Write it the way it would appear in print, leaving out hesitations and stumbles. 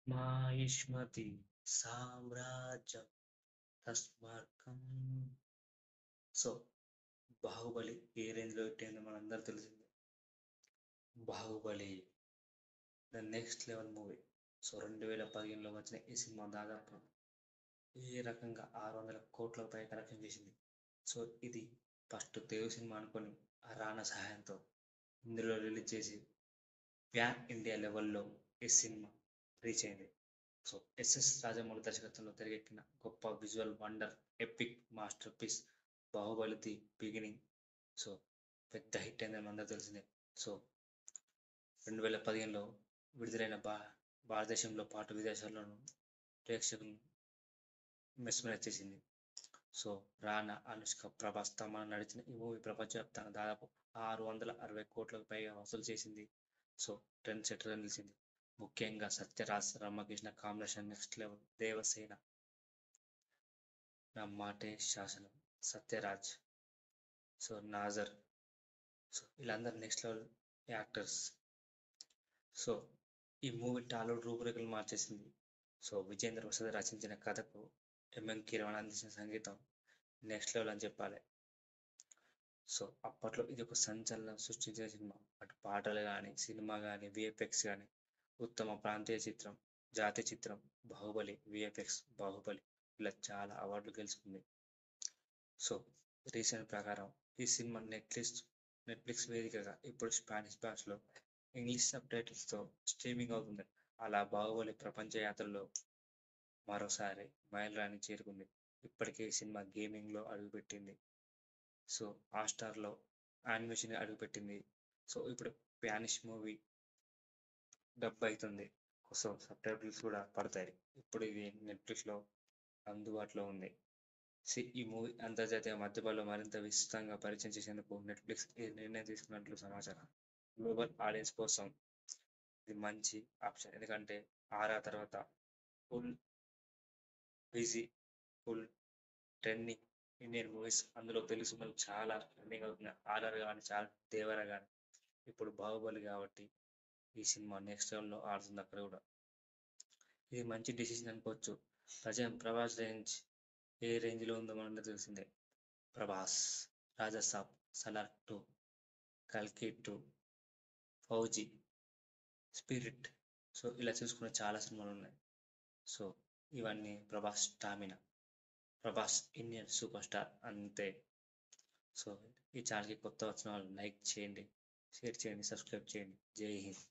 మాయిష్మతి సామ్రాజ్యం తస్మార్కం. సో బాహుబలి ఏ రేంజ్ లో పెట్టిందో మనందరూ తెలిసిందే. Baahubali the next level movie. So 2015లో వచ్చిన ఈ సినిమా దాదాపు ఏ రకంగా 600 కోట్లకు పై కలెక్షన్ చేసింది. సో ఇది ఫస్ట్ తెలుగు సినిమా అనుకొని ఆ రానా సహాయంతో ఇందులో రిలీజ్ చేసి ప్యాన్ ఇండియా లెవెల్లో ఈ సినిమా రీచ్ అయింది. సో ఎస్ఎస్ రాజమౌళి దర్శకత్వంలో తెరకెక్కిన గొప్ప visual wonder, epic masterpiece Baahubali the beginning. So పెద్ద హిట్ అయిందని అందరూ తెలిసిందే. సో 2015లో విడుదలైన భారతదేశంలో పాటు విదేశాల్లోనూ ప్రేక్షకులను మెస్మరైజ్ చేసింది. సో రానా, అనుష్క, ప్రభాస్ తమను నడిచిన ఈ మూవీ ప్రపంచవ్యాప్తంగా దాదాపు 660 కోట్లకు పైగా వసూలు చేసింది. సో ట్రెండ్ సెటర్గా నిలిచింది. ముఖ్యంగా Sathyaraj, Ramakrishna combination next level. Devasena, నా మాటే శాసనం, సత్యరాజ్, సో నాజర్, సో వీళ్ళందరూ నెక్స్ట్ లెవెల్ యాక్టర్స్. సో ఈ మూవీ టాలీవుడ్ రూపురేఖలు మార్చేసింది. సో విజేంద్ర ప్రసాద్ రచించిన కథకు ఎంఎం కీరవాణి అందించిన సంగీతం నెక్స్ట్ లెవెల్ అని చెప్పాలి. సో అప్పట్లో ఇది ఒక సంచలనం సృష్టించిన సినిమా. అటు పాటలు కానీ, సినిమా కానీ, విఎఫ్ఎక్స్ కానీ ఉత్తమ ప్రాంతీయ చిత్రం, జాతీయ చిత్రం బాహుబలి, విఎఫ్ఎక్స్ బాహుబలి ఇలా చాలా అవార్డులు గెలుచుకుంది. సో రీసెంట్ ప్రకారం ఈ సినిమా నెట్ఫ్లిక్స్ వేదికగా ఇప్పుడు స్పానిష్ భాషలో ఇంగ్లీష్ సబ్ టైటిల్స్తో స్ట్రీమింగ్ అవుతుంది. అలా బాహుబలి ప్రపంచ యాత్రలో మరోసారి మైలురాయిని చేరుకుంది. ఇప్పటికే ఈ సినిమా గేమింగ్లో అడుగుపెట్టింది. సో హాట్‌స్టార్‌లో యానిమేషన్ అడుగుపెట్టింది. సో ఇప్పుడు స్పానిష్ మూవీ డబ్ అవుతుంది. సో సబ్‌టైటిల్స్ కూడా పడతాయి. ఇప్పుడు ఇది నెట్‌ఫ్లిక్స్‌లో అందుబాటులో ఉంది. ఈ మూవీ అంతర్జాతీయ మధ్యలో మరింత విస్తృతంగా పరిచయం చేసేందుకు నెట్‌ఫ్లిక్స్ ఈ నిర్ణయం తీసుకున్నట్లు సమాచారం. గ్లోబల్ ఆడియన్స్ కోసం ఇది మంచి ఆప్షన్. ఎందుకంటే 'ఆర్ఆర్' తర్వాత full busy, full trending Indian movies, అందులో తెలుగు సినిమాలు చాలా ట్రెండింగ్ అవుతున్నాయి. 'ఆర్ఆర్' కానీ, చాలా 'దేవర' కానీ, ఇప్పుడు 'బాహుబలి' కాబట్టి ఈ సినిమా నెక్స్ట్ లెవెల్‌లో ఆడుతుంది అక్కడ కూడా. ఇది మంచి డిసిషన్ అనుకోవచ్చు. ప్రభాస్ రేంజ్ ఏ రేంజ్‌లో ఉందో మనందరికీ తెలిసిందే. ప్రభాస్ 'రాజాసాబ్', 'సలార్ 2', 'కల్కి 2', 'ఫౌజీ', 'స్పిరిట్'. సో ఇలా చూసుకునే చాలా సినిమాలు ఉన్నాయి. సో ఇవన్నీ Prabhas stamina. Prabhas Indian super star అంతే. సో ఈ ఛానల్‌కి కొత్త వచ్చిన వాళ్ళు లైక్ చేయండి, షేర్ చేయండి, సబ్స్క్రైబ్ చేయండి. జై హింద్.